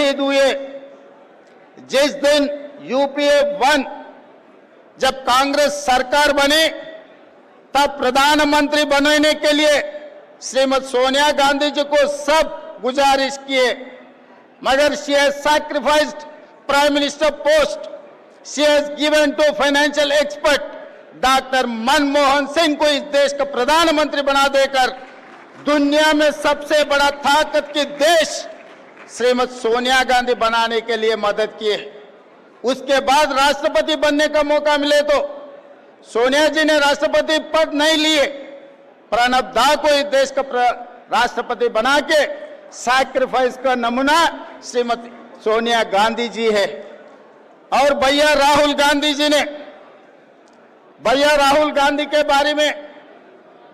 शहीद हुए। जिस दिन यूपीए 1 जब कांग्रेस सरकार बनी, तब प्रधानमंत्री बनने के लिए श्रीमती सोनिया गांधी जी को सब गुजारिश किए, मगर she has sacrificed prime minister post, she has given to financial expert doctor Manmohan Singh को इस देश का प्रधानमंत्री बना देकर दुनिया में सबसे बड़ा ताकत की देश श्रीमती सोनिया गांधी बनाने के लिए मदद की है। उसके बाद राष्ट्रपति बनने का मौका मिले तो सोनिया जी ने राष्ट्रपति पद नहीं लिए, प्रणब दा को इस देश का राष्ट्रपति बना के सैक्रिफाइस का नमूना श्रीमती सोनिया गांधी जी है। और भैया राहुल गांधी जी ने, भैया राहुल गांधी के बारे में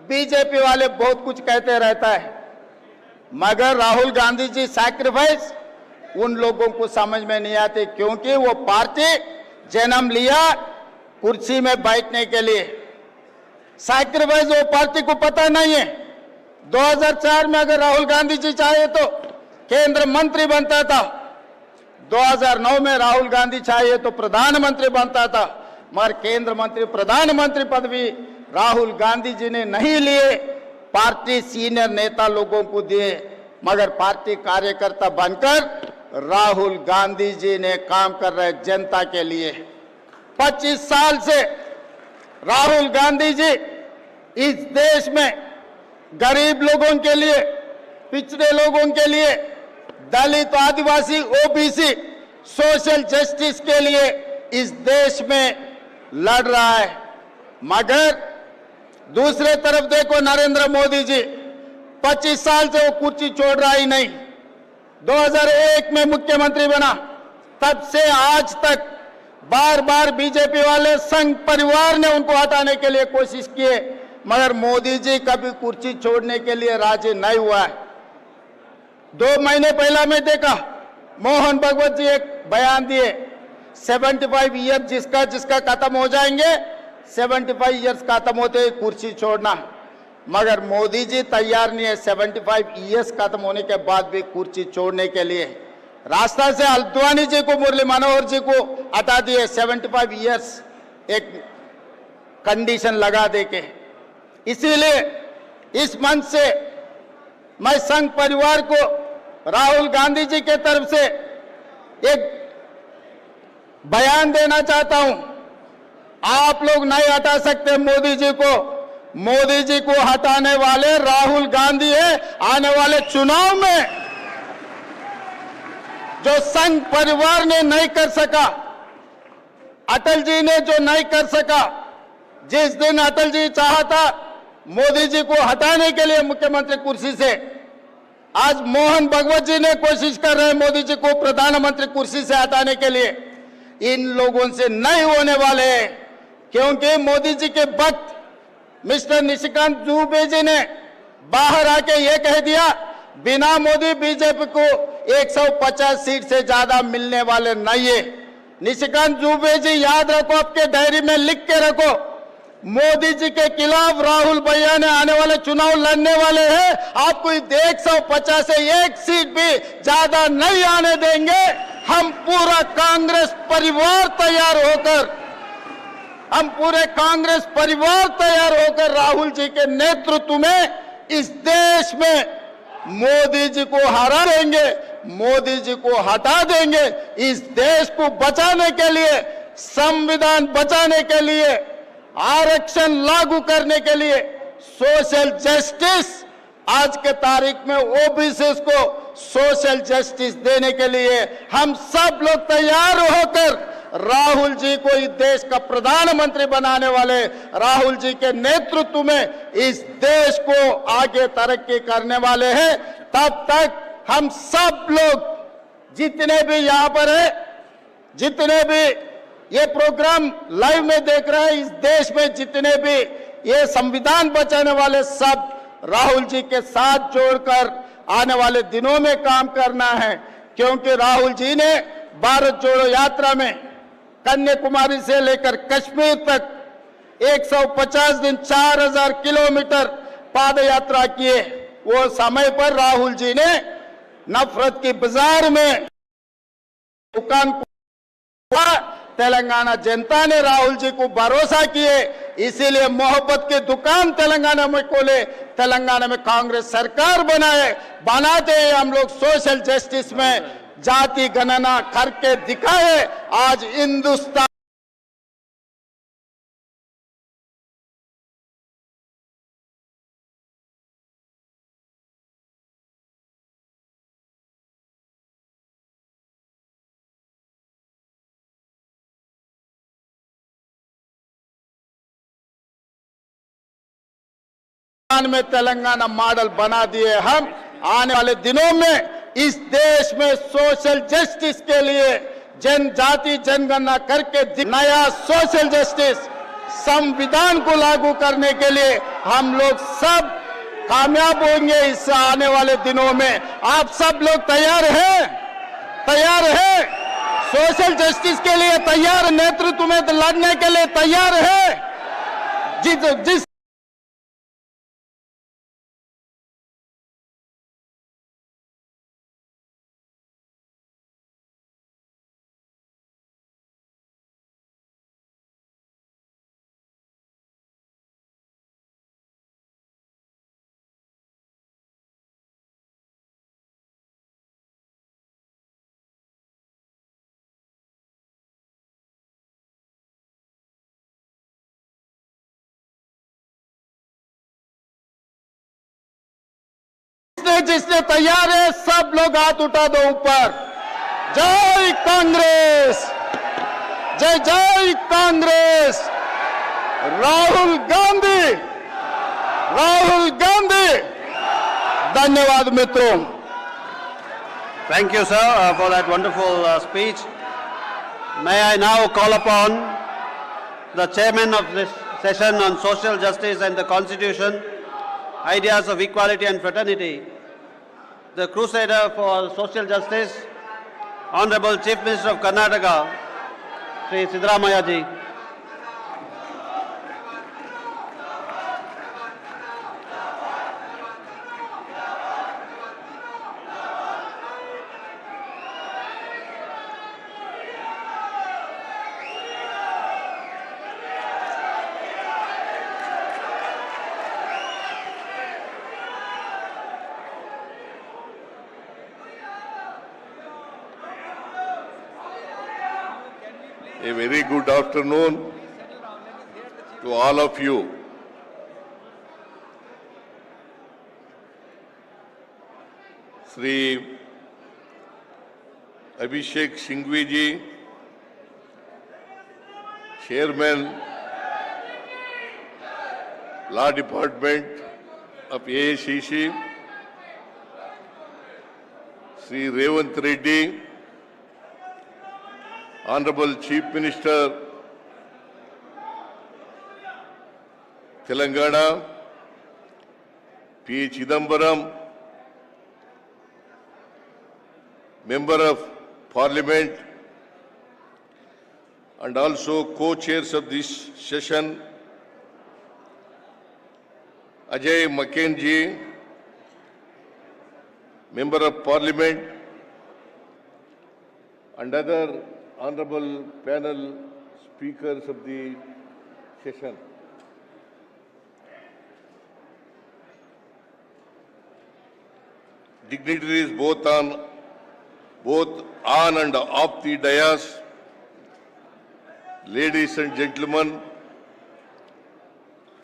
बीजेपी वाले बहुत कुछ कहते रहता है, मगर राहुल गांधी जी सैक्रिफाइस उन लोगों को समझ में नहीं आते, क्योंकि वो पार्टी जन्म लिया कुर्सी में बैठने के लिए। सैक्रिफाइस वो पार्टी को पता नहीं है। 2004 में अगर राहुल गांधी जी चाहे तो केंद्र मंत्री बनता था, 2009 में राहुल गांधी चाहे तो प्रधानमंत्री बनता था, मगर केंद्र मंत्री प्रधानमंत्री पदवी राहुल गांधी जी ने नहीं लिए, पार्टी सीनियर नेता लोगों को दिए, मगर पार्टी कार्यकर्ता बनकर राहुल गांधी जी ने काम कर रहे जनता के लिए। 25 साल से राहुल गांधी जी इस देश में गरीब लोगों के लिए, पिछड़े लोगों के लिए, दलित, आदिवासी, ओबीसी, सोशल जस्टिस के लिए इस देश में लड़ रहा है। मगर दूसरे तरफ देखो नरेंद्र मोदी जी 25 साल से वो कुर्सी छोड़ रहा ही नहीं। 2001 में मुख्यमंत्री बना, तब से आज तक बार बार बीजेपी वाले संघ परिवार ने उनको हटाने के लिए कोशिश किए, मगर मोदी जी कभी कुर्सी छोड़ने के लिए राजी नहीं हुआ है। 2 महीने पहला मैं देखा मोहन भागवत जी एक बयान दिए, 75 ईयर जिसका जिसका खत्म हो जाएंगे, 75 ईयर्स खत्म होते ही कुर्सी छोड़ना, मगर मोदी जी तैयार नहीं है 75 ईयर्स खत्म होने के बाद भी कुर्सी छोड़ने के लिए। रास्ता से अल्द्वानी जी को, मुरली मनोहर जी को हटा दिए 75 ईयर्स एक कंडीशन लगा दे के। इसीलिए इस मंच से मैं संघ परिवार को राहुल गांधी जी के तरफ से एक बयान देना चाहता हूं, आप लोग नहीं हटा सकते मोदी जी को। मोदी जी को हटाने वाले राहुल गांधी है। आने वाले चुनाव में जो संघ परिवार ने नहीं कर सका, अटल जी ने जो नहीं कर सका, जिस दिन अटल जी चाहता मोदी जी को हटाने के लिए मुख्यमंत्री कुर्सी से, आज मोहन भागवत जी ने कोशिश कर रहे हैं मोदी जी को प्रधानमंत्री कुर्सी से हटाने के लिए। इन लोगों से नहीं होने वाले हैं, क्योंकि मोदी जी के वक्त मिस्टर निशिकांत दुबे जी ने बाहर आके ये कह दिया, बिना मोदी बीजेपी को 150 सीट से ज्यादा मिलने वाले नहीं है। निशिकांत दुबे जी याद रखो, आपके डायरी में लिख के रखो, मोदी जी के खिलाफ राहुल भैया ने आने वाले चुनाव लड़ने वाले हैं। आपको 150 से 1 सीट भी ज्यादा नहीं आने देंगे। हम पूरा कांग्रेस परिवार तैयार होकर, हम पूरे कांग्रेस परिवार तैयार होकर राहुल जी के नेतृत्व में इस देश में मोदी जी को हरा देंगे, मोदी जी को हटा देंगे। इस देश को बचाने के लिए, संविधान बचाने के लिए, आरक्षण लागू करने के लिए, सोशल जस्टिस, आज के तारीख में ओबीसी को सोशल जस्टिस देने के लिए हम सब लोग तैयार होकर राहुल जी को इस देश का प्रधानमंत्री बनाने वाले राहुल जी के नेतृत्व में इस देश को आगे तरक्की करने वाले हैं। तब तक हम सब लोग जितने भी यहाँ पर हैं, जितने भी ये प्रोग्राम लाइव में देख रहे हैं, इस देश में जितने भी ये संविधान बचाने वाले सब राहुल जी के साथ जोड़कर आने वाले दिनों में काम करना है, क्योंकि राहुल जी ने भारत जोड़ो यात्रा में कन्याकुमारी से लेकर कश्मीर तक 150 दिन 4000 किलोमीटर पाद यात्रा किए। वो समय पर राहुल जी ने नफरत की बाजार में दुकान तेलंगाना जनता ने राहुल जी को भरोसा किए, इसीलिए मोहब्बत की दुकान तेलंगाना में खोले, तेलंगाना में कांग्रेस सरकार बनाते हैं हम लोग। सोशल जस्टिस में जाति गणना करके दिखाए। आज हिंदुस्तान में तेलंगाना मॉडल बना दिए हम। आने वाले दिनों में इस देश में सोशल जस्टिस के लिए जनजाति जनगणना करके नया सोशल जस्टिस संविधान को लागू करने के लिए हम लोग सब कामयाब होंगे। इस आने वाले दिनों में आप सब लोग तैयार हैं? तैयार हैं? सोशल जस्टिस के लिए तैयार, नेतृत्व में लड़ने के लिए तैयार है? जिस जिसने तैयार है सब लोग हाथ उठा दो ऊपर। जय कांग्रेस, जय जय कांग्रेस। राहुल गांधी, राहुल गांधी। धन्यवाद मित्रों। Thank you, sir, for that wonderful speech. May I now call upon the chairman of this session on social justice and the Constitution, ideas of equality and fraternity, the crusader for social justice, Honorable Chief Minister of Karnataka, Sri Siddaramaiah ji. A very good afternoon to all of you. Sri Abhishek Singhvi ji, Chairman, Law Department of AICC, Sri Revant Reddy, Honorable Chief Minister, Telangana, P. Chidambaram, Member of Parliament, and also co-chairs of this session, Ajay Mackenzie, Member of Parliament, and other honorable panel speakers of the session. Dignitaries both on and off the dais, ladies and gentlemen,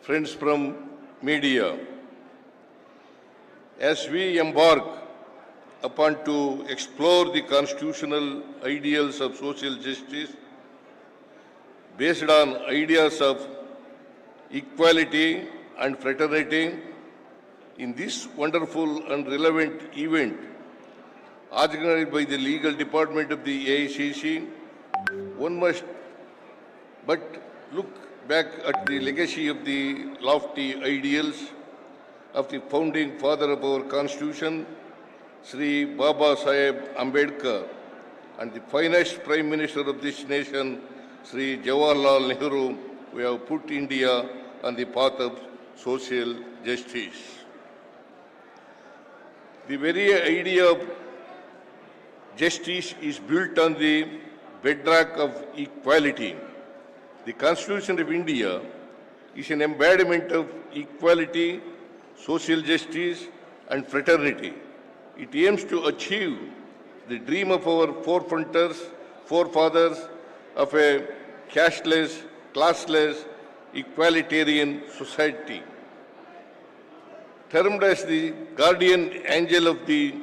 friends from media, as we embark upon to explore the constitutional ideals of social justice based on ideas of equality and fraternity in this wonderful and relevant event organized by the legal department of the AICC, one must but look back at the legacy of the lofty ideals of the founding father of our constitution, Sri Baba Saheb Ambedkar, and the finest Prime Minister of this nation, Sri Jawaharlal Nehru, who have put India on the path of social justice. The very idea of justice is built on the bedrock of equality. The Constitution of India is an embodiment of equality, social justice, and fraternity. It aims to achieve the dream of our forefathers of a casteless, classless, equalitarian society. Termed as the guardian angel of the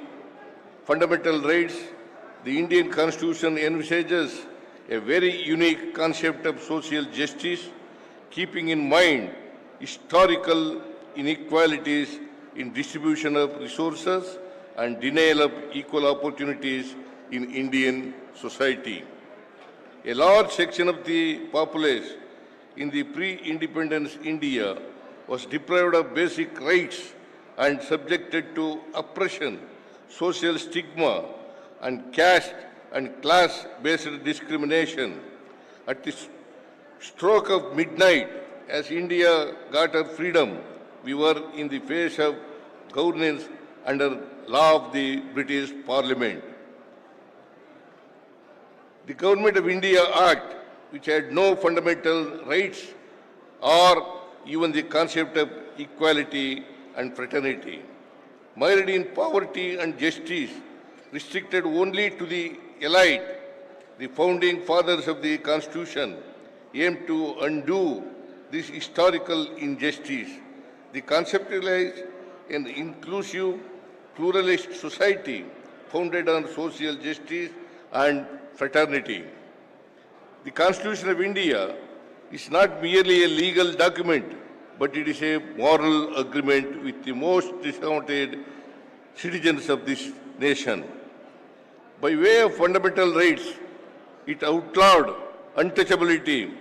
fundamental rights, the Indian Constitution envisages a very unique concept of social justice, keeping in mind historical inequalities in distribution of resources and denial of equal opportunities in Indian society. A large section of the populace in the pre-independence India was deprived of basic rights and subjected to oppression, social stigma, and caste and class-based discrimination. At the stroke of midnight, as India got her freedom, we were in the face of governance under law of the British Parliament. The Government of India Act, which had no fundamental rights or even the concept of equality and fraternity, mired in poverty and justice, restricted only to the elite, the founding fathers of the Constitution aimed to undo this historical injustice. They conceptualized an inclusive, pluralist society founded on social justice and fraternity. The Constitution of India is not merely a legal document, but it is a moral agreement with the most discounted citizens of this nation. By way of fundamental rights, it outlawed untouchability.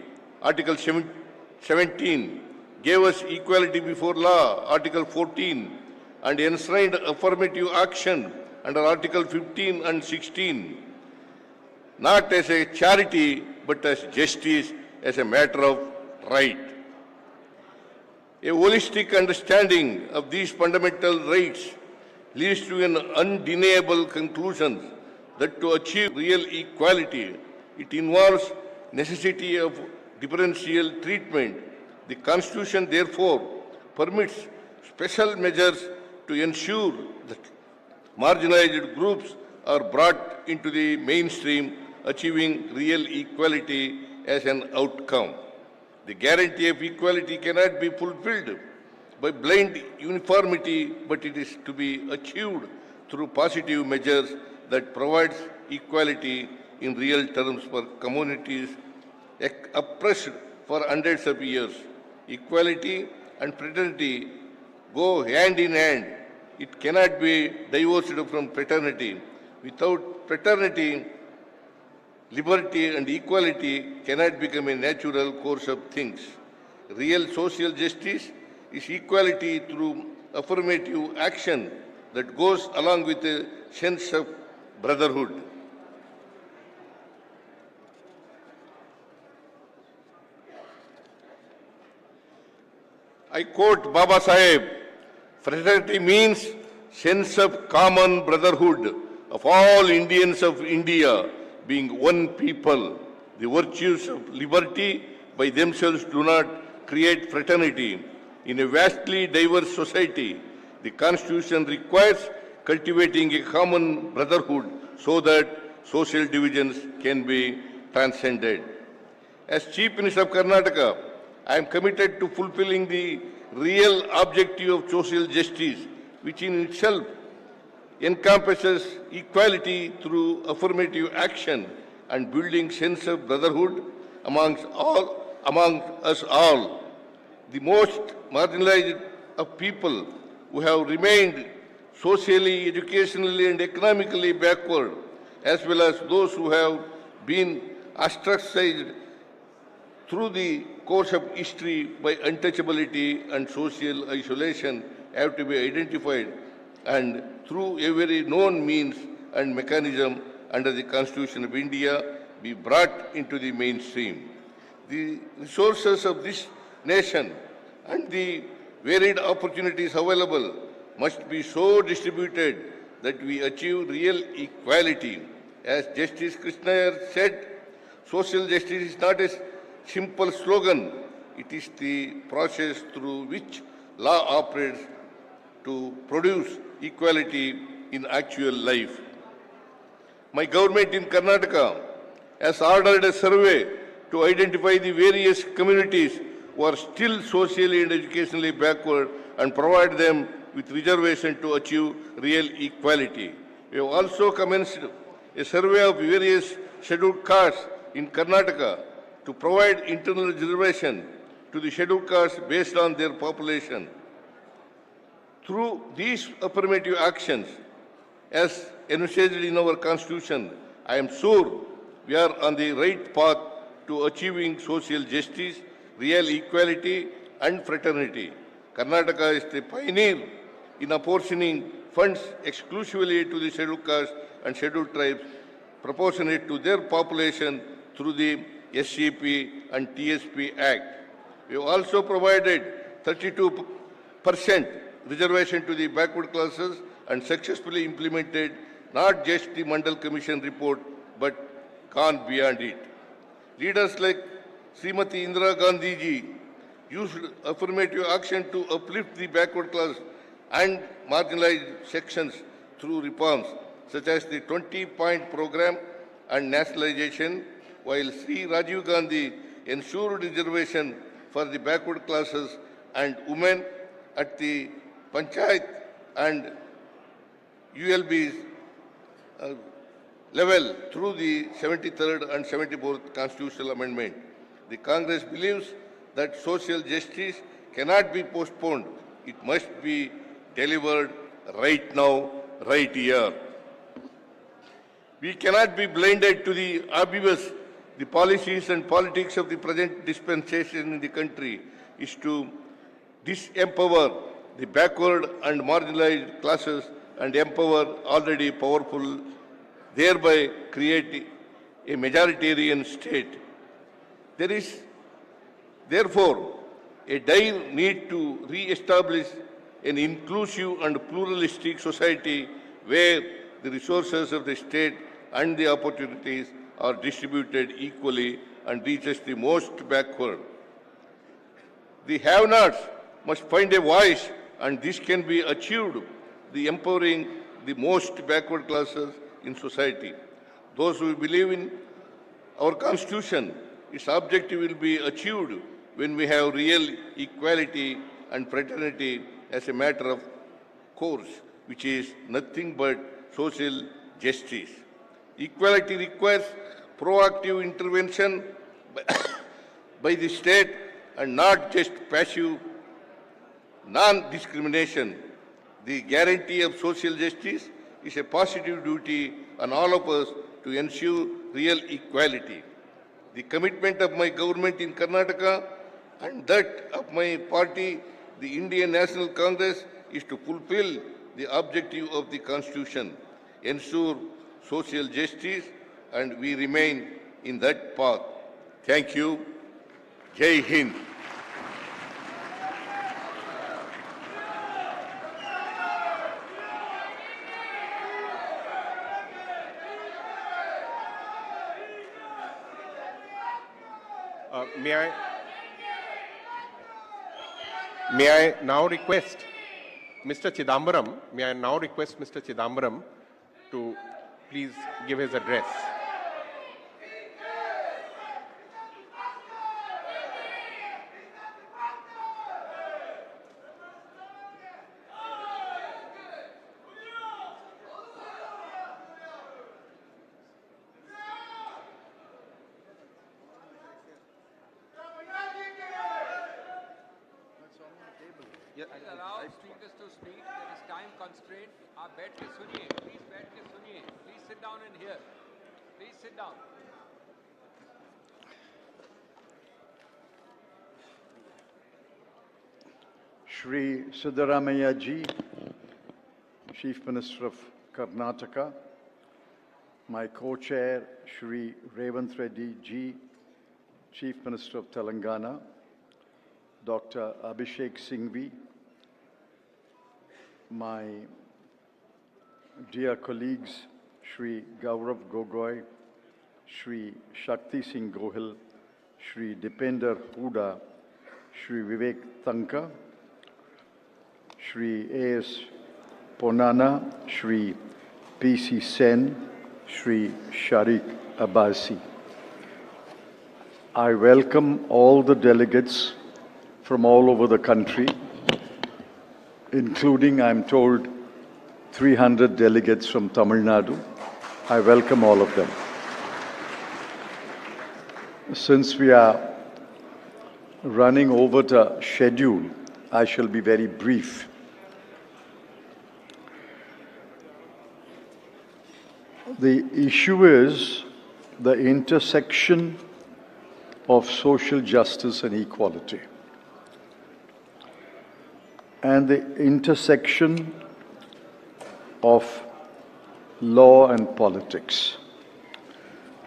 Article 17 gave us equality before law, Article 14, and enshrined affirmative action under Article 15 and 16, not as a charity, but as justice, as a matter of right. A holistic understanding of these fundamental rights leads to an undeniable conclusion that to achieve real equality, it involves necessity of differential treatment. The Constitution, therefore, permits special measures to ensure that marginalized groups are brought into the mainstream, achieving real equality as an outcome. The guarantee of equality cannot be fulfilled by blind uniformity, but it is to be achieved through positive measures that provides equality in real terms for communities oppressed for hundreds of years. Equality and fraternity go hand in hand. It cannot be divorced from fraternity. Without fraternity, liberty and equality cannot become a natural course of things. Real social justice is equality through affirmative action that goes along with a sense of brotherhood. I quote Baba Sahib, fraternity means sense of common brotherhood of all Indians of India being one people. The virtues of liberty by themselves do not create fraternity. In a vastly diverse society, the Constitution requires cultivating a common brotherhood so that social divisions can be transcended. As Chief Minister of Karnataka, I am committed to fulfilling the real objective of social justice, which in itself encompasses equality through affirmative action and building sense of brotherhood among us all. The most marginalized of people who have remained socially, educationally and economically backward, as well as those who have been ostracized through the course of history by untouchability and social isolation have to be identified and through every known means and mechanism under the Constitution of India be brought into the mainstream. The resources of this nation and the varied opportunities available must be so distributed that we achieve real equality As Justice Krishna said, social justice is not a simple slogan. It is the process through which law operates to produce equality in actual life. My government in Karnataka has ordered a survey to identify the various communities who are still socially and educationally backward and provide them with reservation to achieve real equality. We have also commenced a survey of various scheduled castes in Karnataka to provide internal reservation to the scheduled castes based on their population. Through these affirmative actions, as envisaged in our Constitution, I am sure we are on the right path to achieving social justice, real equality and fraternity. Karnataka is the pioneer in apportioning funds exclusively to the scheduled castes and scheduled tribes proportionate to their population through the SCP and TSP Act. We have also provided 32% reservation to the backward classes and successfully implemented not just the Mandal Commission report but gone beyond it. Leaders like Srimati Indira Gandhi ji used affirmative action to uplift the backward class and marginalized sections through reforms such as the 20-point program and nationalization, while Sri Rajiv Gandhi ensured reservation for the backward classes and women at the Panchayat and ULB's level through the 73rd and 74th constitutional amendment. The Congress believes that social justice cannot be postponed. It must be delivered right now, right here. We cannot be blinded to the obvious. The policies and politics of the present dispensation in the country is to disempower the backward and marginalized classes and empower already powerful, thereby create a majoritarian state. There is therefore a dire need to re-establish an inclusive and pluralistic society where the resources of the state and the opportunities are distributed equally and reaches the most backward. The have-nots must find a voice, and this can be achieved the empowering the most backward classes in society. Those who believe in our Constitution, its objective will be achieved when we have real equality and fraternity as a matter of course, which is nothing but social justice. Equality requires proactive intervention by the state and not just passive non-discrimination. The guarantee of social justice is a positive duty on all of us to ensure real equality. The commitment of my government in Karnataka and that of my party, the Indian National Congress, is to fulfill the objective of the Constitution, ensure social justice, and we remain in that path. Thank you. Jai Hind. May I now request Mr. Chidambaram to please give his address. Allow speakers to speak. There is time constraint. आप बैठ के सुनिए. Please बैठ के सुनिए. Please sit down and hear. Please sit down. Shri Siddaramaiah ji, Chief Minister of Karnataka, my co-chair Shri Revanth Reddy ji, Chief Minister of Telangana, Dr. Abhishek Singhvi, my dear colleagues Shri Gaurav Gogoi, Shri Shakti Singh Gohil, Shri Dipender Huda, Shri Vivek Tanka, Shri A.S. Ponana, Shri P.C. Sen, Shri Sharik Abbasi. I welcome all the delegates from all over the country, including, I'm told, 300 delegates from Tamil Nadu. I welcome all of them. Since we are running over the schedule, I shall be very brief. The issue is the intersection of social justice and equality, and the intersection of law and politics.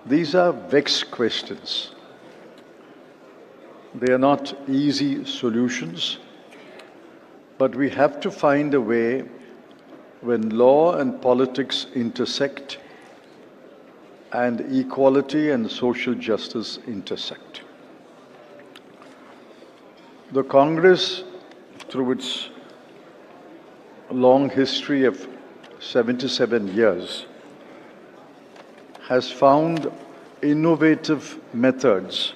These are vexed questions. They are not easy solutions, but we have to find a way when law and politics intersect and equality and social justice intersect. The Congress, through its long history of 77 years, has found innovative methods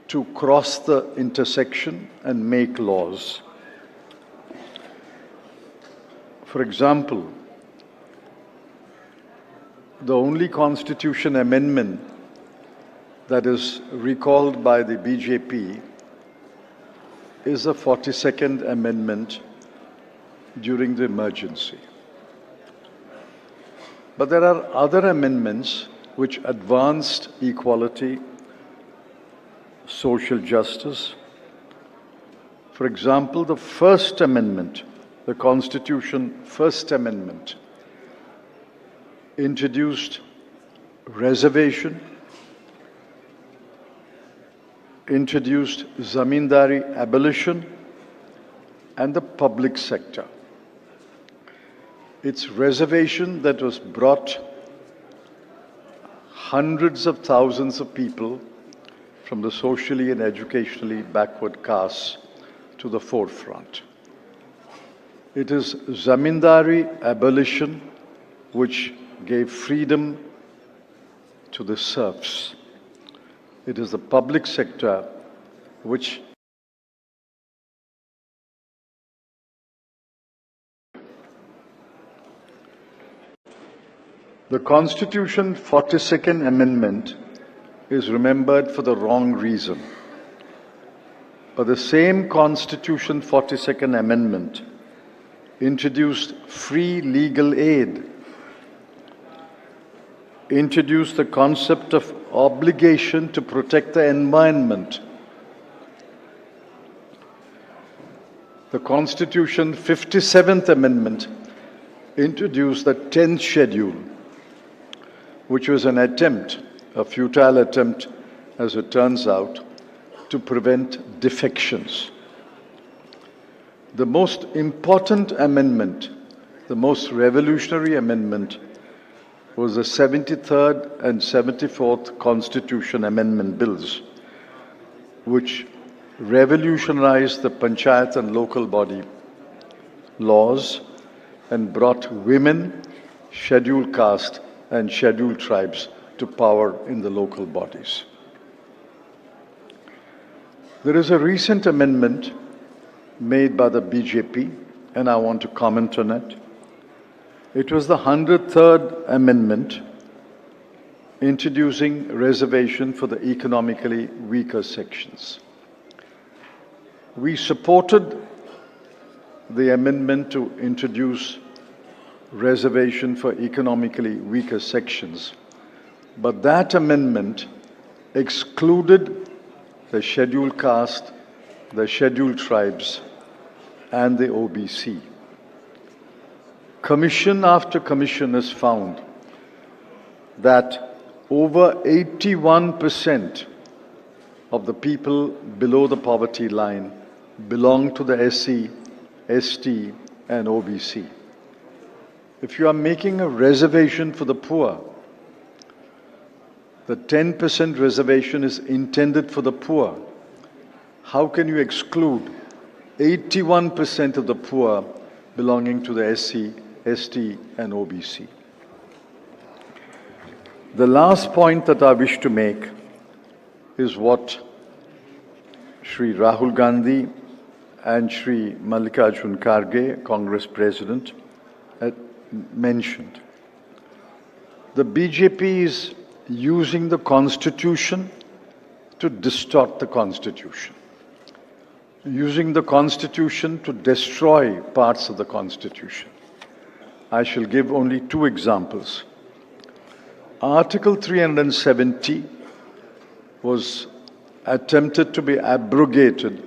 to cross the intersection and make laws. For example, the only constitution amendment that is recalled by the BJP is the 42nd Amendment during the emergency. But there are other amendments which advanced equality, social justice. For example, the First Amendment, the Constitution First Amendment, introduced reservation, introduced zamindari abolition, and the public sector. It's reservation that was brought hundreds of thousands of people from the socially and educationally backward castes to the forefront. It is zamindari abolition which gave freedom to the serfs. It is the public sector which the Constitution 42nd Amendment is remembered for the wrong reason. But the same Constitution 42nd Amendment introduced free legal aid, introduced the concept of obligation to protect the environment. The Constitution 57th Amendment introduced the 10th schedule, which was an attempt, a futile attempt, as it turns out, to prevent defections. The most important amendment, the most revolutionary amendment, was the 73rd and 74th Constitution Amendment Bills, which revolutionized the panchayat and local body laws and brought women, scheduled caste, and scheduled tribes to power in the local bodies. There is a recent amendment made by the BJP, and I want to comment on it. It was the 103rd Amendment introducing reservation for the economically weaker sections. We supported the amendment to introduce reservation for economically weaker sections, but that amendment excluded the scheduled caste, the scheduled tribes, and the OBC. Commission after commission has found that over 81% of the people below the poverty line belong to the SC, ST, and OBC. If you are making a reservation for the poor, the 10% reservation is intended for the poor. How can you exclude 81% of the poor belonging to the SC, ST and OBC? The last point that I wish to make is what Shri Rahul Gandhi and Shri Mallikarjun Kharge, Congress President, had mentioned. The BJP is using the Constitution to distort the Constitution, using the Constitution to destroy parts of the Constitution. I shall give only two examples. Article 370 was attempted to be abrogated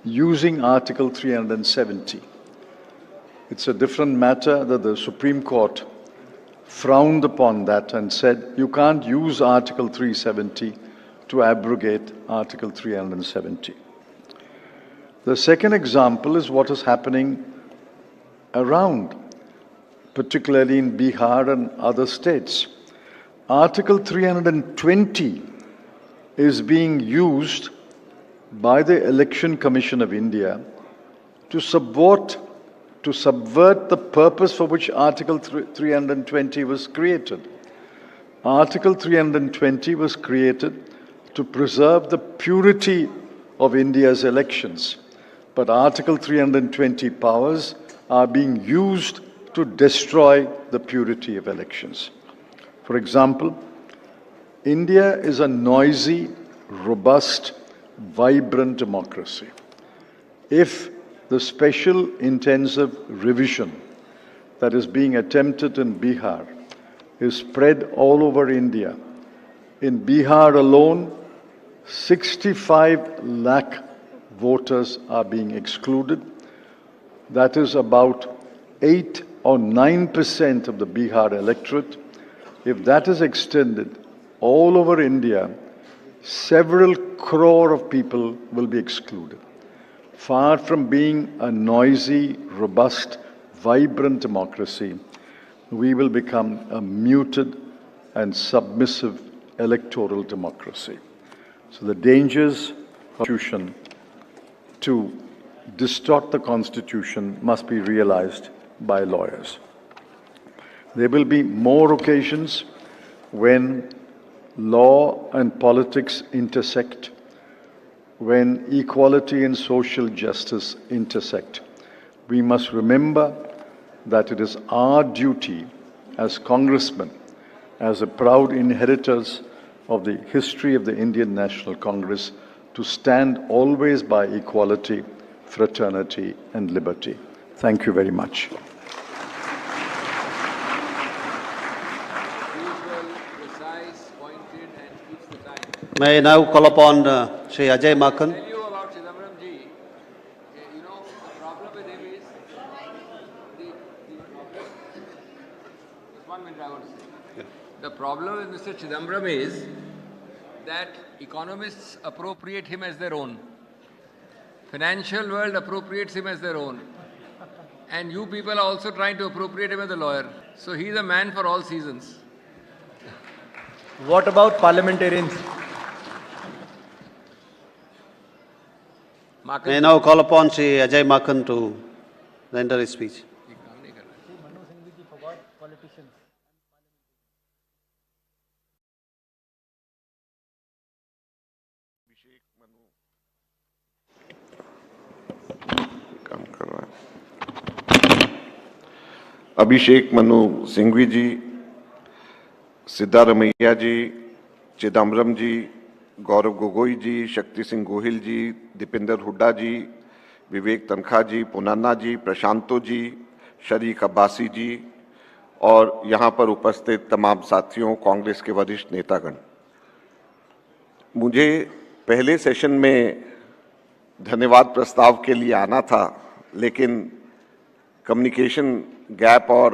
using Article 370. It's a different matter that the Supreme Court frowned upon that and said you can't use Article 370 to abrogate Article 370. The second example is what is happening around, particularly in Bihar and other states. Article 320 is being used by the Election Commission of India to subvert the purpose for which Article 320 was created. Article 320 was created to preserve the purity of India's elections, but Article 320 powers are being used to destroy the purity of elections. For example, India is a noisy, robust, vibrant democracy. If the special intensive revision that is being attempted in Bihar is spread all over India, in Bihar alone, 65 lakh voters are being excluded. That is about 8 or 9% of the Bihar electorate. If that is extended all over India, several crore of people will be excluded. Far from being a noisy, robust, vibrant democracy, we will become a muted and submissive electoral democracy. So the dangers of the Constitution to distort the Constitution must be realized by lawyers. There will be more occasions when law and politics intersect, when equality and social justice intersect. We must remember that it is our duty as congressmen, as the proud inheritors of the history of the Indian National Congress, to stand always by equality, fraternity, and liberty. Thank you very much. May I now call upon Shri Ajay Makhan. Tell you about Chidambaram ji. You know, the problem with him is just 1 minute I want to say. Yeah. The problem with Mr. Chidambaram is that economists appropriate him as their own. Financial world appropriates him as their own. And you people are also trying to appropriate him as a lawyer. So he is a man for all seasons. What about parliamentarians? May I now call upon Shri Ajay Makhan to render his speech. Abhishek Manu Singhvi जी, सिद्धारमैया जी, चिदम्बरम जी, गौरव गोगोई जी, शक्ति सिंह गोहिल जी, दीपेंद्र हुड्डा जी, विवेक तनखा जी, पुनान्ना जी, प्रशांतो जी, शरीक अब्बासी जी और यहाँ पर उपस्थित तमाम साथियों, कांग्रेस के वरिष्ठ नेतागण। मुझे पहले सेशन में धन्यवाद प्रस्ताव के लिए आना था, लेकिन कम्युनिकेशन गैप और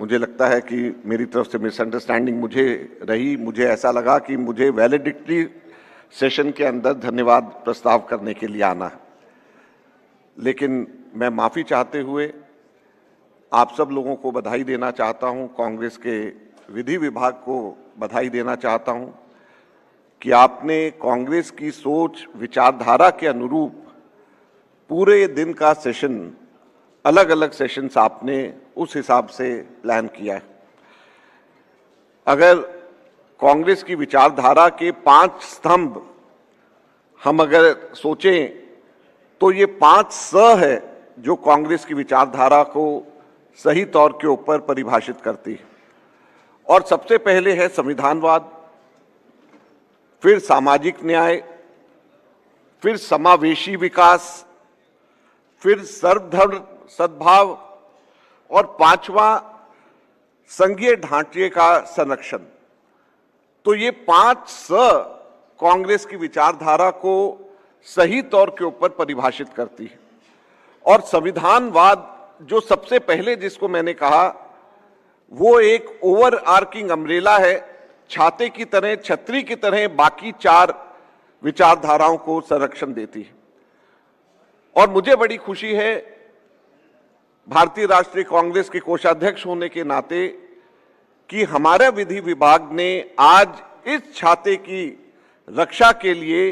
मुझे लगता है कि मेरी तरफ से मिसअंडरस्टैंडिंग मुझे ऐसा लगा कि मुझे वैलिडिटी सेशन के अंदर धन्यवाद प्रस्ताव करने के लिए आना है। लेकिन मैं माफ़ी चाहते हुए आप सब लोगों को बधाई देना चाहता हूं, कांग्रेस के विधि विभाग को बधाई देना चाहता हूं कि आपने कांग्रेस की सोच विचारधारा के अनुरूप पूरे दिन का सेशन, अलग अलग सेशंस आपने उस हिसाब से प्लान किया है। अगर कांग्रेस की विचारधारा के 5 स्तंभ हम अगर सोचें तो ये 5 स है जो कांग्रेस की विचारधारा को सही तौर के ऊपर परिभाषित करती है। और सबसे पहले है संविधानवाद, फिर सामाजिक न्याय, फिर समावेशी विकास, फिर सर्वधर्म सद्भाव और 5वां संघीय ढांचे का संरक्षण। तो ये 5 स कांग्रेस की विचारधारा को सही तौर के ऊपर परिभाषित करती है। और संविधानवाद जो सबसे पहले जिसको मैंने कहा, वो एक ओवर आर्किंग अम्ब्रेला है, छाते की तरह, छतरी की तरह बाकी 4 विचारधाराओं को संरक्षण देती है। और मुझे बड़ी खुशी है भारतीय राष्ट्रीय कांग्रेस के कोषाध्यक्ष होने के नाते कि हमारा विधि विभाग ने आज इस छाते की रक्षा के लिए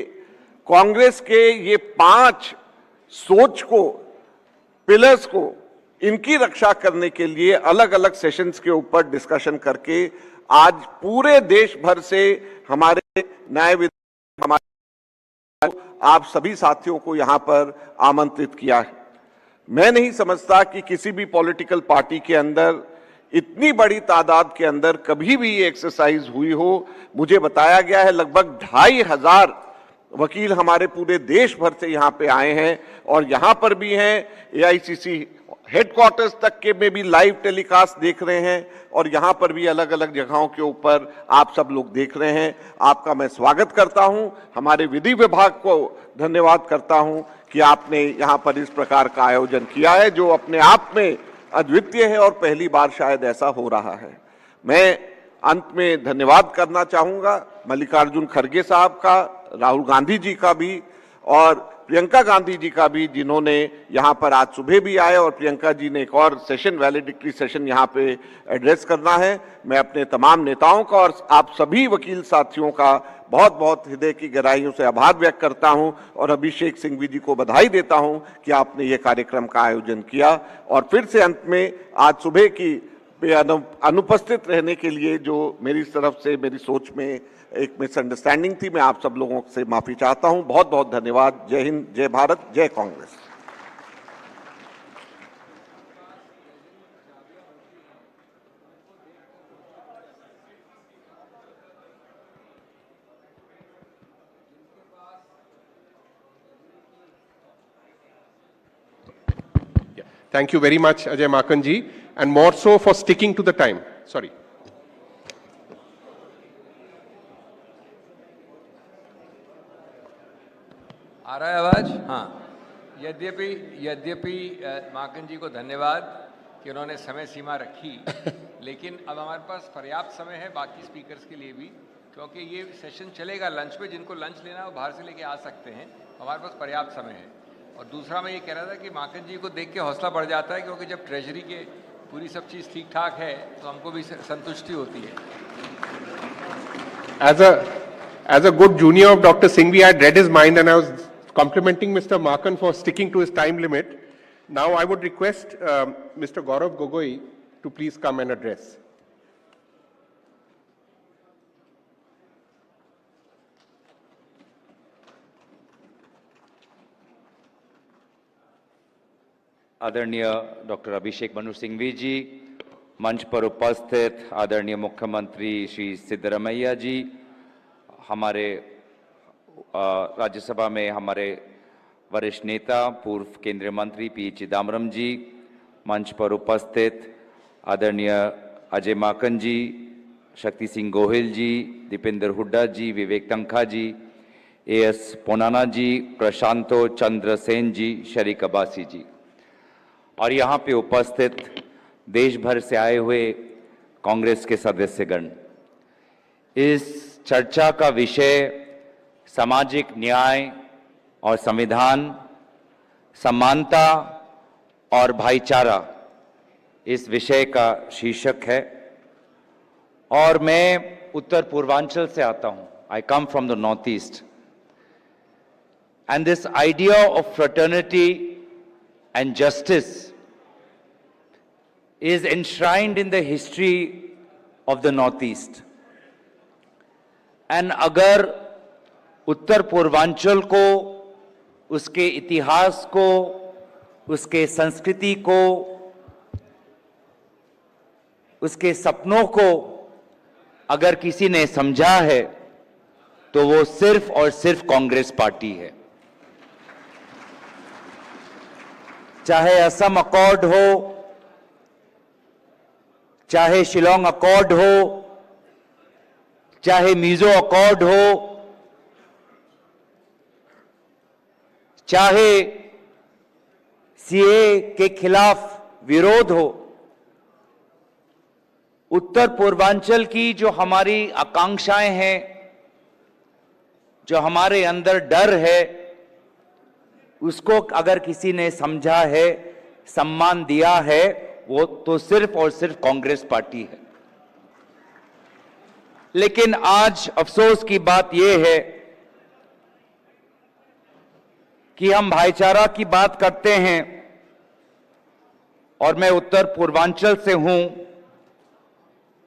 कांग्रेस के ये 5 सोच को, पिलर्स को, इनकी रक्षा करने के लिए अलग अलग सेशंस के ऊपर डिस्कशन करके आज पूरे देश भर से हमारे न्याय आप सभी साथियों को यहां पर आमंत्रित किया है। मैं नहीं समझता कि किसी भी पॉलिटिकल पार्टी के अंदर इतनी बड़ी तादाद के अंदर कभी भी ये एक्सरसाइज हुई हो। मुझे बताया गया है लगभग 2500 वकील हमारे पूरे देश भर से यहाँ पे आए हैं और यहाँ पर भी हैं, AICC हेडक्वार्टर्स तक के में भी लाइव टेलीकास्ट देख रहे हैं और यहाँ पर भी अलग अलग जगहों के ऊपर आप सब लोग देख रहे हैं। आपका मैं स्वागत करता हूँ, हमारे विधि विभाग को धन्यवाद करता हूँ कि आपने यहाँ पर इस प्रकार का आयोजन किया है जो अपने आप में अद्वितीय है और पहली बार शायद ऐसा हो रहा है। मैं अंत में धन्यवाद करना चाहूँगा मल्लिकार्जुन खड़गे साहब का, राहुल गांधी जी का भी और प्रियंका गांधी जी का भी, जिन्होंने यहाँ पर आज सुबह भी आए और प्रियंका जी ने एक और सेशन, वैलिडिक्टरी सेशन यहाँ पे एड्रेस करना है। मैं अपने तमाम नेताओं का और आप सभी वकील साथियों का बहुत बहुत हृदय की गहराइयों से आभार व्यक्त करता हूँ और अभिषेक सिंघवी जी को बधाई देता हूँ कि आपने ये कार्यक्रम का आयोजन किया। और फिर से अंत में आज सुबह की अनुपस्थित रहने के लिए जो मेरी तरफ से, मेरी सोच में एक मिसअंडरस्टैंडिंग थी, मैं आप सब लोगों से माफी चाहता हूं। बहुत बहुत धन्यवाद। जय हिंद, जय भारत, जय Congress. Thank you very much, Ajay Makan ji, and more so for sticking to the time. Sorry. आ रहा है आवाज? हाँ। यद्यपि माकन जी को धन्यवाद कि उन्होंने समय सीमा रखी, लेकिन अब हमारे पास पर्याप्त समय है बाकी स्पीकर्स के लिए भी, क्योंकि ये सेशन चलेगा लंच में। जिनको लंच लेना है वो बाहर से लेके आ सकते हैं, हमारे पास पर्याप्त समय है। और दूसरा मैं ये कह रहा था कि माकन जी को देख के हौसला बढ़ जाता है, क्योंकि जब ट्रेजरी के पूरी सब चीज़ ठीक ठाक है तो हमको भी संतुष्टि होती है। As a good junior of Dr. Singhvi, I had read his mind and I was complimenting Mr. Makan for sticking to his time limit. Now I would request Mr. Gaurav Gogoi to please come and address. आदरणीय doctor Abhishek Manu Singhvi जी, मंच पर उपस्थित आदरणीय मुख्यमंत्री श्री सिद्धरामैया जी, हमारे राज्यसभा में हमारे वरिष्ठ नेता पूर्व केंद्रीय मंत्री पी चिदम्बरम जी, मंच पर उपस्थित आदरणीय अजय माकन जी, शक्ति सिंह गोहिल जी, दीपेंद्र हुड्डा जी, विवेक तंखा जी, AS पोनाना जी, प्रशांतो चंद्र सेन जी, शरीक अब्बासी जी, और यहाँ पे उपस्थित देश भर से आए हुए कांग्रेस के सदस्यगण। इस चर्चा का विषय सामाजिक न्याय और संविधान, समानता और भाईचारा, इस विषय का शीर्षक है और मैं उत्तर पूर्वांचल से आता हूं. I come from the northeast. And this idea of fraternity and justice is enshrined in the history of the northeast. And अगर उत्तर पूर्वांचल को, उसके इतिहास को, उसके संस्कृति को, उसके सपनों को अगर किसी ने समझा है तो वो सिर्फ और सिर्फ कांग्रेस पार्टी है. चाहे असम अकॉर्ड हो, चाहे शिलोंग अकॉर्ड हो, चाहे मिजो अकॉर्ड हो, चाहे सीए के खिलाफ विरोध हो, उत्तर पूर्वांचल की जो हमारी आकांक्षाएं हैं, जो हमारे अंदर डर है, उसको अगर किसी ने समझा है, सम्मान दिया है, वो तो सिर्फ और सिर्फ कांग्रेस पार्टी है. लेकिन आज अफसोस की बात यह है कि हम भाईचारा की बात करते हैं और मैं उत्तर पूर्वांचल से हूं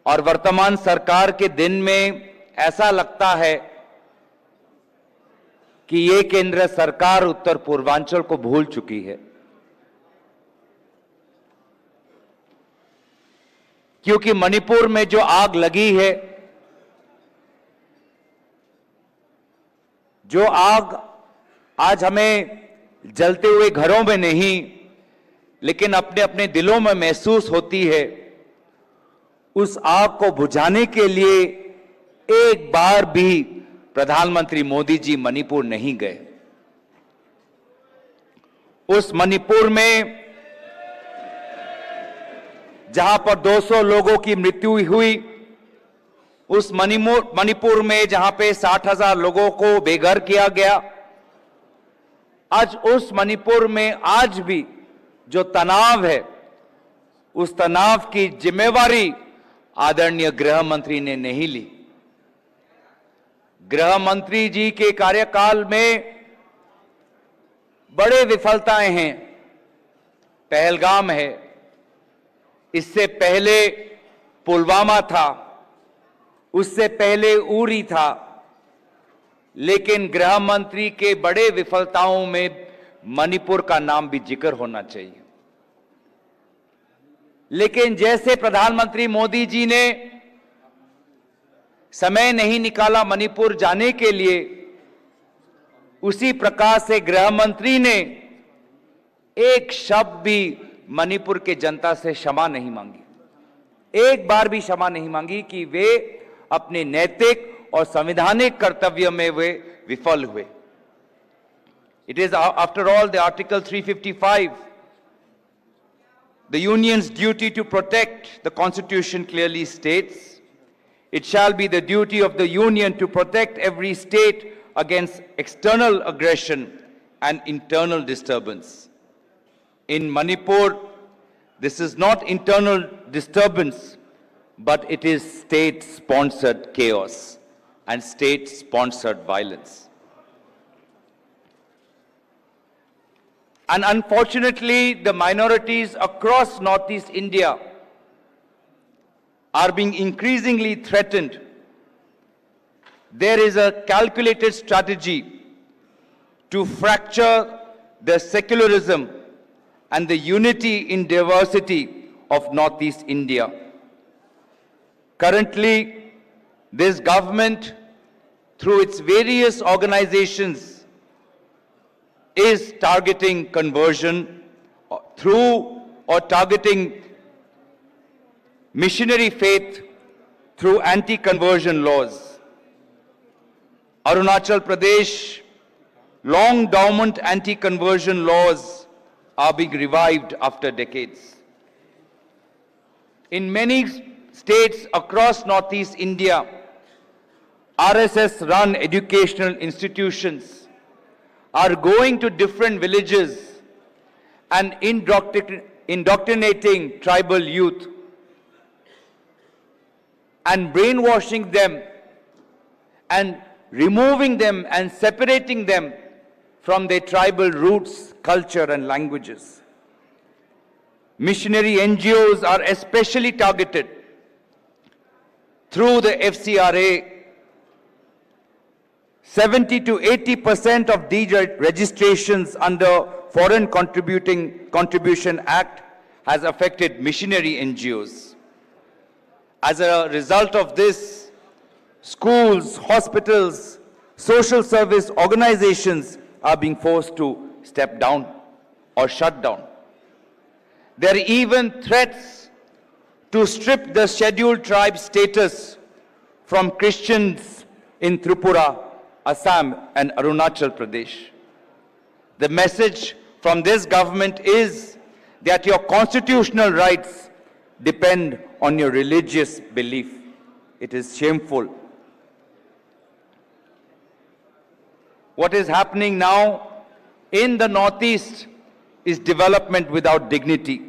और वर्तमान सरकार के दिन में ऐसा लगता है कि ये केंद्र सरकार उत्तर पूर्वांचल को भूल चुकी है. क्योंकि मणिपुर में जो आग लगी है, जो आग आज हमें जलते हुए घरों में नहीं लेकिन अपने अपने दिलों में महसूस होती है, उस आग को बुझाने के लिए एक बार भी प्रधानमंत्री मोदी जी मणिपुर नहीं गए. उस मणिपुर में जहां पर 200 लोगों की मृत्यु हुई, उस मणिपुर में जहां पे 60,000 लोगों को बेघर किया गया, आज उस मणिपुर में आज भी जो तनाव है, उस तनाव की जिम्मेवारी आदरणीय गृह मंत्री ने नहीं ली. गृह मंत्री जी के कार्यकाल में बड़े विफलताएं हैं. पहलगाम है, इससे पहले पुलवामा था, उससे पहले उरी था, लेकिन गृह मंत्री के बड़े विफलताओं में मणिपुर का नाम भी जिक्र होना चाहिए. लेकिन जैसे प्रधानमंत्री मोदी जी ने समय नहीं निकाला मणिपुर जाने के लिए, उसी प्रकार से गृह मंत्री ने एक शब्द भी मणिपुर के जनता से क्षमा नहीं मांगी, एक बार भी क्षमा नहीं मांगी कि वे अपने नैतिक और संवैधानिक कर्तव्य में वे विफल हुए. It is after all the article 355, the union's duty to protect. The constitution clearly states it shall be the duty of the union to protect every state against external aggression and internal disturbance. In Manipur, this is not internal disturbance, but it is state-sponsored chaos and state-sponsored violence. And unfortunately, the minorities across Northeast India are being increasingly threatened. There is a calculated strategy to fracture the secularism and the unity in diversity of Northeast India. Currently, this government, through its various organizations, is targeting conversion through or targeting missionary faith through anti-conversion laws. Arunachal Pradesh, long dormant anti-conversion laws are being revived after decades. In many states across Northeast India, RSS-run educational institutions are going to different villages and indoctrinating tribal youth and brainwashing them and removing them and separating them from their tribal roots, culture and languages. Missionary NGOs are especially targeted through the FCRA. 70 to 80% of deregistrations under Foreign Contribution Act has affected missionary NGOs. As a result of this, schools, hospitals, social service organizations are being forced to step down or shut down. There are even threats to strip the scheduled tribe status from Christians in Tripura, Assam and Arunachal Pradesh. The message from this government is that your constitutional rights depend on your religious belief. It is shameful. What is happening now in the Northeast is development without dignity.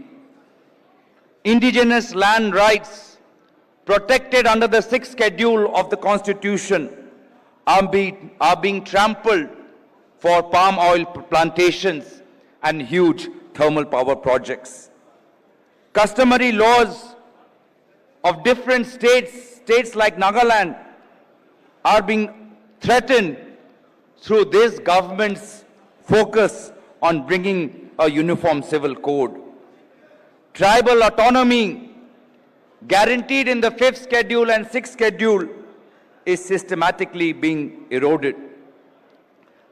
Indigenous land rights protected under the 6th schedule of the Constitution are being trampled for palm oil plantations and huge thermal power projects. Customary laws of different states like Nagaland, are being threatened through this government's focus on bringing a uniform civil code. Tribal autonomy guaranteed in the 5th schedule and 6th schedule is systematically being eroded.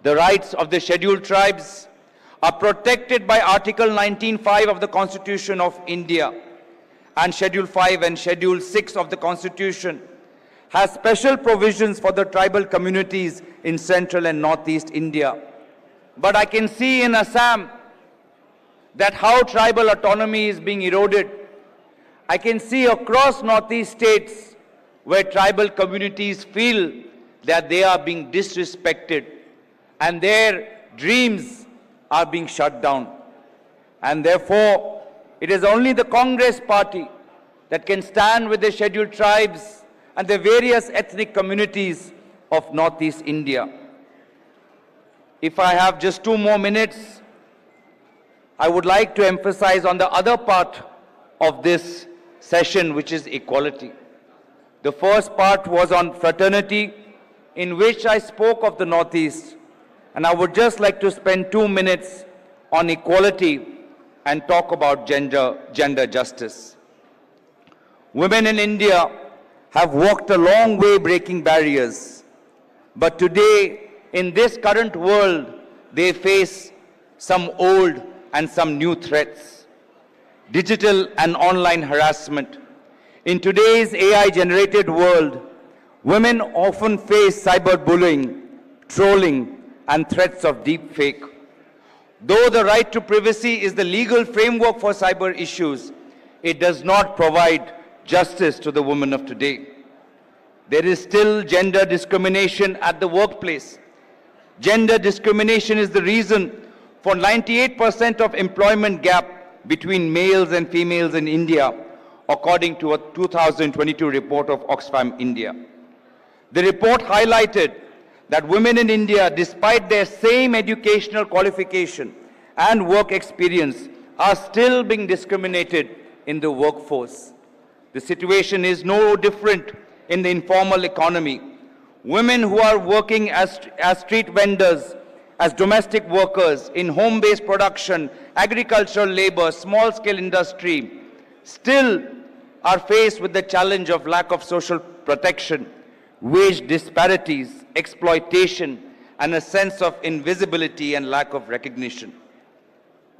The rights of the scheduled tribes are protected by Article 19(5) of the Constitution of India, and Schedule 5 and Schedule 6 of the Constitution has special provisions for the tribal communities in central and northeast India. But I can see in Assam that how tribal autonomy is being eroded. I can see across northeast states where tribal communities feel that they are being disrespected and their dreams are being shut down. And therefore, it is only the Congress party that can stand with the scheduled tribes and the various ethnic communities of northeast India. If I have just 2 more minutes, I would like to emphasize on the other part of this session, which is equality. The first part was on fraternity, in which I spoke of the Northeast, and I would just like to spend 2 minutes on equality and talk about gender justice. Women in India have walked a long way breaking barriers, but today, in this current world, they face some old and some new threats. Digital and online harassment. In today's AI-generated world, women often face cyberbullying, trolling, and threats of deepfake. Though the right to privacy is the legal framework for cyber issues, it does not provide justice to the women of today. There is still gender discrimination at the workplace. Gender discrimination is the reason for 98% of employment gap between males and females in India, according to a 2022 report of Oxfam India. The report highlighted that women in India, despite their same educational qualification and work experience, are still being discriminated in the workforce. The situation is no different in the informal economy. Women who are working as street vendors, as domestic workers, in home-based production, agricultural labor, small-scale industry, still are faced with the challenge of lack of social protection, wage disparities, exploitation, and a sense of invisibility and lack of recognition.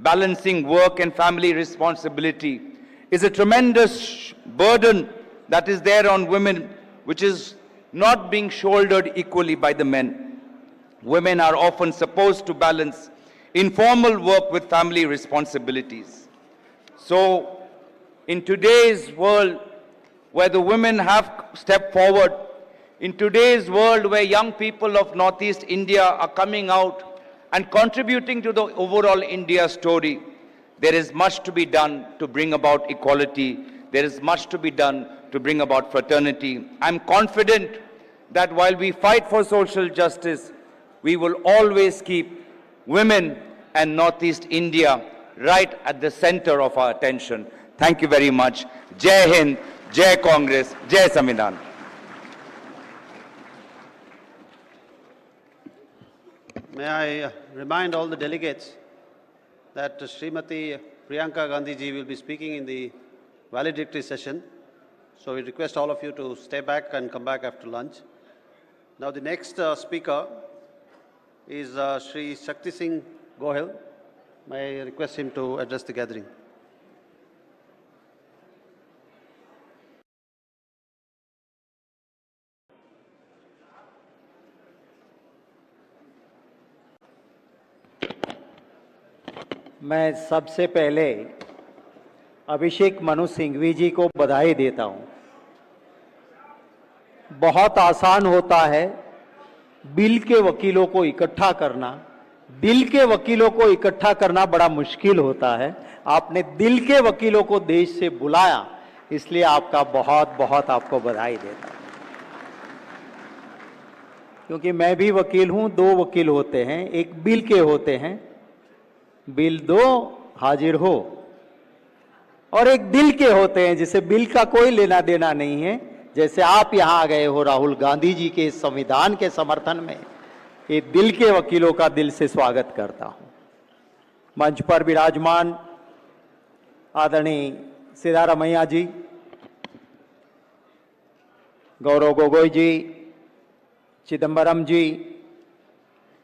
Balancing work and family responsibility is a tremendous burden that is there on women, which is not being shouldered equally by the men. Women are often supposed to balance informal work with family responsibilities. So, in today's world, where the women have stepped forward, in today's world where young people of Northeast India are coming out and contributing to the overall India story, There is much to be done to bring about equality. There is much to be done to bring about fraternity. I'm confident that while we fight for social justice, we will always keep women and Northeast India right at the center of our attention. Thank you very much. Jai Hind, Jai Congress, Jai Samvidhan. May I remind all the delegates that Srimati Priyanka Gandhi ji will be speaking in the valedictory session. So we request all of you to stay back and come back after lunch. Now the next speaker is Shri Shakti Singh Gohil. May I request him to address the gathering. मैं सबसे पहले अभिषेक मनु सिंघवी जी को बधाई देता हूं। बहुत आसान होता है बिल के वकीलों को इकट्ठा करना, दिल के वकीलों को इकट्ठा करना बड़ा मुश्किल होता है। आपने दिल के वकीलों को देश से बुलाया, इसलिए आपका बहुत बहुत आपको बधाई देता हूं। क्योंकि मैं भी वकील हूं, दो वकील होते हैं, एक बिल के होते हैं, बिल दो हाजिर हो, और एक दिल के होते हैं जिसे बिल का कोई लेना देना नहीं है। जैसे आप यहां आ गए हो राहुल गांधी जी के संविधान के समर्थन में, ये दिल के वकीलों का दिल से स्वागत करता हूं। मंच पर विराजमान आदरणीय सिद्धारमैया जी, गौरव गोगोई जी, चिदम्बरम जी,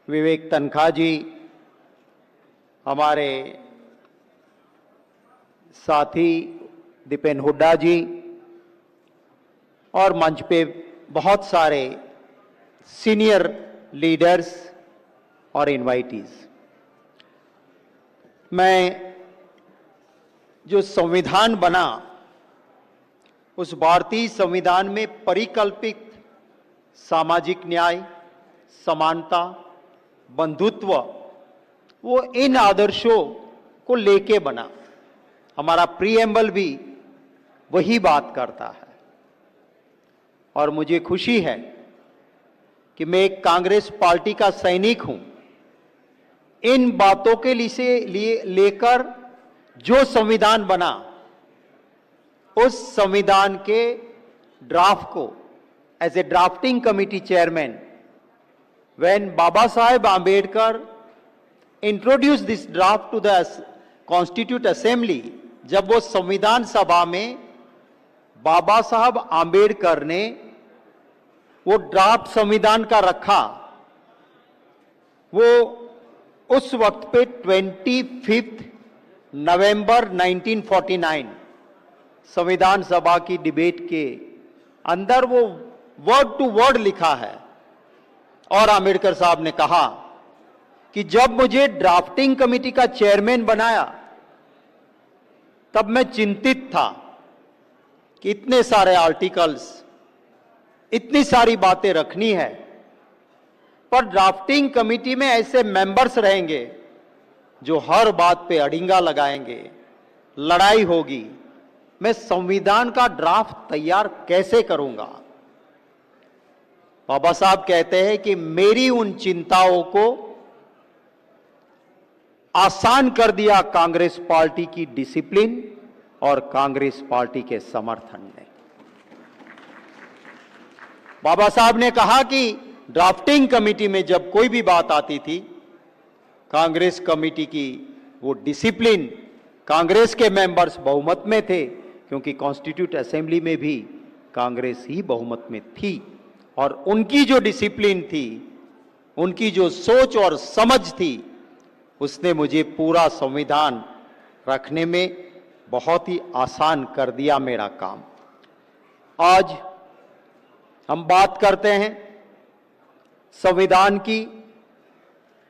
विवेक तनखा जी, हमारे साथी दीपेन हुड्डा जी, और मंच पे बहुत सारे सीनियर लीडर्स और इनवाइटीज। मैं जो संविधान बना, उस भारतीय संविधान में परिकल्पित सामाजिक न्याय, समानता, बंधुत्व, वो इन आदर्शों को लेके बना। हमारा प्रीएम्बल भी वही बात करता है, और मुझे खुशी है कि मैं एक कांग्रेस पार्टी का सैनिक हूं। इन बातों के लिए लेकर जो संविधान बना, उस संविधान के ड्राफ्ट को as a drafting committee chairman, when Baba Saheb Ambedkar introduce this draft to the constitute assembly, जब वो संविधान सभा में बाबा साहब आंबेडकर ने वो ड्राफ्ट संविधान का रखा, वो उस वक्त पे 25 नवंबर 1949 संविधान सभा की डिबेट के अंदर वो वर्ड टू वर्ड लिखा है। और आंबेडकर साहब ने कहा कि जब मुझे ड्राफ्टिंग कमेटी का चेयरमैन बनाया, तब मैं चिंतित था कि इतने सारे आर्टिकल्स, इतनी सारी बातें रखनी है, पर ड्राफ्टिंग कमेटी में ऐसे मेंबर्स रहेंगे जो हर बात पे अड़िंगा लगाएंगे, लड़ाई होगी, मैं संविधान का ड्राफ्ट तैयार कैसे करूंगा। बाबा साहब कहते हैं कि मेरी उन चिंताओं को आसान कर दिया कांग्रेस पार्टी की डिसिप्लिन और कांग्रेस पार्टी के समर्थन ने। बाबा साहब ने कहा कि ड्राफ्टिंग कमेटी में जब कोई भी बात आती थी, कांग्रेस कमेटी की वो डिसिप्लिन, कांग्रेस के मेंबर्स बहुमत में थे, क्योंकि कॉन्स्टिट्यूट असेंबली में भी कांग्रेस ही बहुमत में थी, और उनकी जो डिसिप्लिन थी, उनकी जो सोच और समझ थी, उसने मुझे पूरा संविधान रखने में बहुत ही आसान कर दिया मेरा काम। आज हम बात करते हैं संविधान की,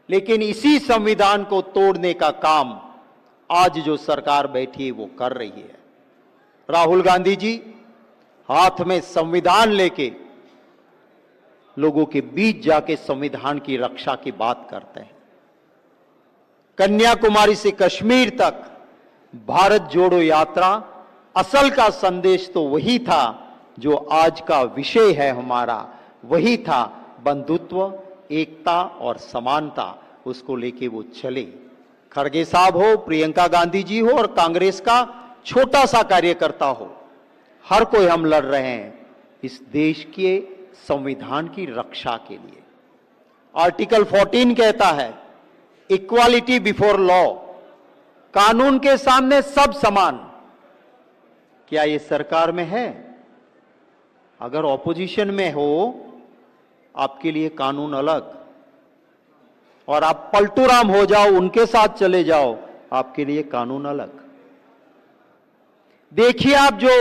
लेकिन इसी संविधान को तोड़ने का काम आज जो सरकार बैठी है वो कर रही है। राहुल गांधी जी हाथ में संविधान लेके लोगों के बीच जाके संविधान की रक्षा की बात करते हैं। कन्याकुमारी से कश्मीर तक भारत जोड़ो यात्रा असल का संदेश तो वही था जो आज का विषय है हमारा, वही था बंधुत्व, एकता और समानता। उसको लेके वो चले। खड़गे साहब हो, प्रियंका गांधी जी हो और कांग्रेस का छोटा सा कार्यकर्ता हो, हर कोई हम लड़ रहे हैं इस देश के संविधान की रक्षा के लिए। आर्टिकल 14 कहता है इक्वालिटी बिफोर लॉ, कानून के सामने सब समान। क्या ये सरकार में है? अगर ऑपोजिशन में हो, आपके लिए कानून अलग, और आप पलटूराम हो जाओ, उनके साथ चले जाओ, आपके लिए कानून अलग। देखिए आप जो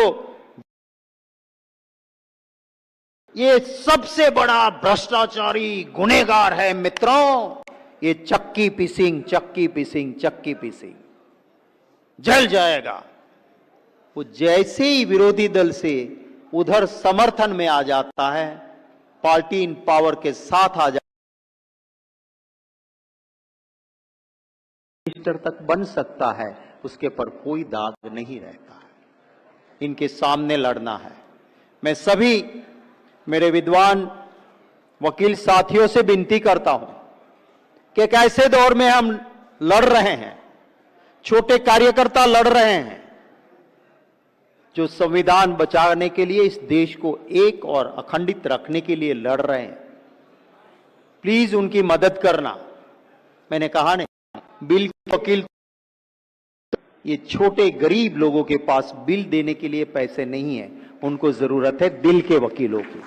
ये सबसे बड़ा भ्रष्टाचारी गुनहगार है मित्रों, ये चक्की पिसिंग, चक्की पिसिंग, चक्की पिसिंग जल जाएगा। वो जैसे ही विरोधी दल से उधर समर्थन में आ जाता है, पार्टी इन पावर के साथ आ जाता मिनिस्टर तक बन सकता है, उसके पर कोई दाग नहीं रहता है। इनके सामने लड़ना है। मैं सभी मेरे विद्वान वकील साथियों से विनती करता हूं कि एक ऐसे दौर में हम लड़ रहे हैं, छोटे कार्यकर्ता लड़ रहे हैं जो संविधान बचाने के लिए, इस देश को एक और अखंडित रखने के लिए लड़ रहे हैं। प्लीज उनकी मदद करना। मैंने कहा नहीं, बिल वकील, ये छोटे गरीब लोगों के पास बिल देने के लिए पैसे नहीं है, उनको जरूरत है दिल के वकीलों की।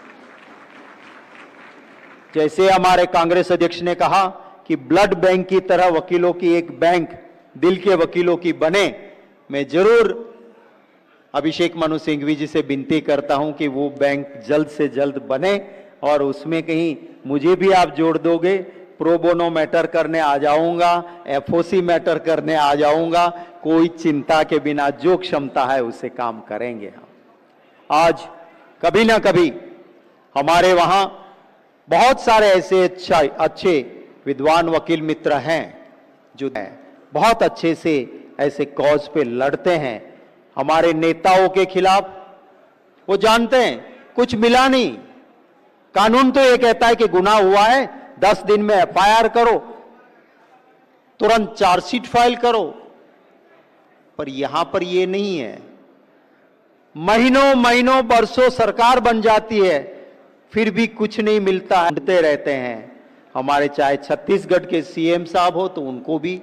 जैसे हमारे कांग्रेस अध्यक्ष ने कहा कि ब्लड बैंक की तरह वकीलों की एक बैंक दिल के वकीलों की बने, मैं जरूर अभिषेक मनु सिंघवी जी से विनती करता हूं कि वो बैंक जल्द से जल्द बने और उसमें कहीं मुझे भी आप जोड़ दोगे, प्रो बोनो मैटर करने आ जाऊंगा, एफओसी मैटर करने आ जाऊंगा, कोई चिंता के बिना जो क्षमता है उसे काम करेंगे हम। आज कभी ना कभी हमारे वहां बहुत सारे ऐसे अच्छे विद्वान वकील मित्र हैं जो बहुत अच्छे से ऐसे कॉज पे लड़ते हैं। हमारे नेताओं के खिलाफ वो जानते हैं कुछ मिला नहीं, कानून तो ये कहता है कि गुनाह हुआ है 10 दिन में एफआईआर करो, तुरंत चार्जशीट फाइल करो, पर यहां पर ये नहीं है। महीनों महीनों बरसों सरकार बन जाती है, फिर भी कुछ नहीं मिलता, ढूंढते रहते हैं। हमारे चाहे छत्तीसगढ़ के सीएम साहब हो तो उनको भी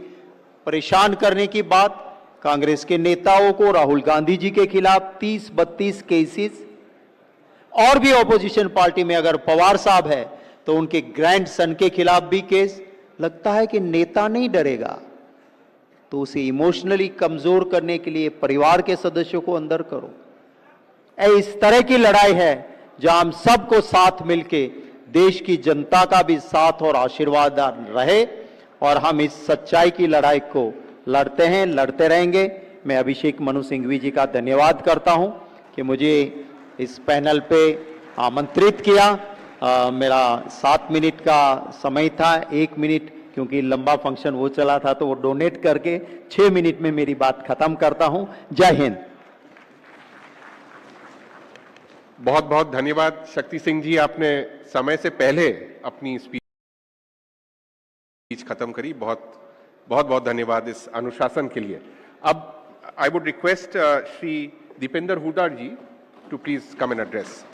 परेशान करने की बात, कांग्रेस के नेताओं को राहुल गांधी जी के खिलाफ 30-32 केसेस, और भी ऑपोजिशन पार्टी में अगर पवार साहब है तो उनके ग्रैंड सन के खिलाफ भी केस। लगता है कि नेता नहीं डरेगा तो उसे इमोशनली कमजोर करने के लिए परिवार के सदस्यों को अंदर करो। इस तरह की लड़ाई है जहां हम सबको साथ मिलके, देश की जनता का भी साथ और आशीर्वाद रहे, और हम इस सच्चाई की लड़ाई को लड़ते हैं, लड़ते रहेंगे। मैं अभिषेक मनु सिंघवी जी का धन्यवाद करता हूं कि मुझे इस पैनल पे आमंत्रित किया। मेरा 7 मिनट का समय था, 1 मिनट क्योंकि लंबा फंक्शन वो चला था तो वो डोनेट करके 6 मिनट में मेरी बात खत्म करता हूं। जय हिंद। बहुत बहुत धन्यवाद शक्ति सिंह जी, आपने समय से पहले अपनी स्पीच खत्म करी। बहुत बहुत धन्यवाद इस अनुशासन के लिए। अब I would request Shri Deepender Hooda ji to please come and address.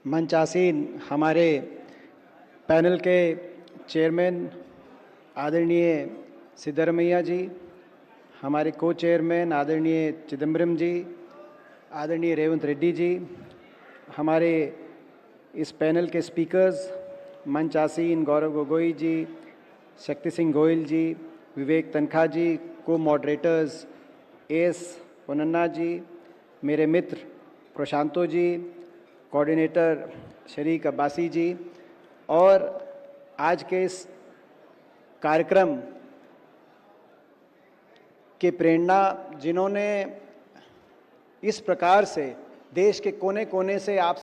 मंचासीन हमारे पैनल के चेयरमैन आदरणीय सिद्धरमैया जी, हमारे को चेयरमैन आदरणीय चिदम्बरम जी, आदरणीय रेवंत रेड्डी जी, हमारे इस पैनल के स्पीकर्स मंचासीन गौरव गोगोई जी, शक्ति सिंह गोयल जी, विवेक तनखा जी, को मॉडरेटर्स एस पुनन्ना जी, मेरे मित्र प्रशांतो जी, कोऑर्डिनेटर शरीक अब्बासी जी, और आज के इस कार्यक्रम के प्रेरणा जिन्होंने इस प्रकार से देश के कोने कोने से आप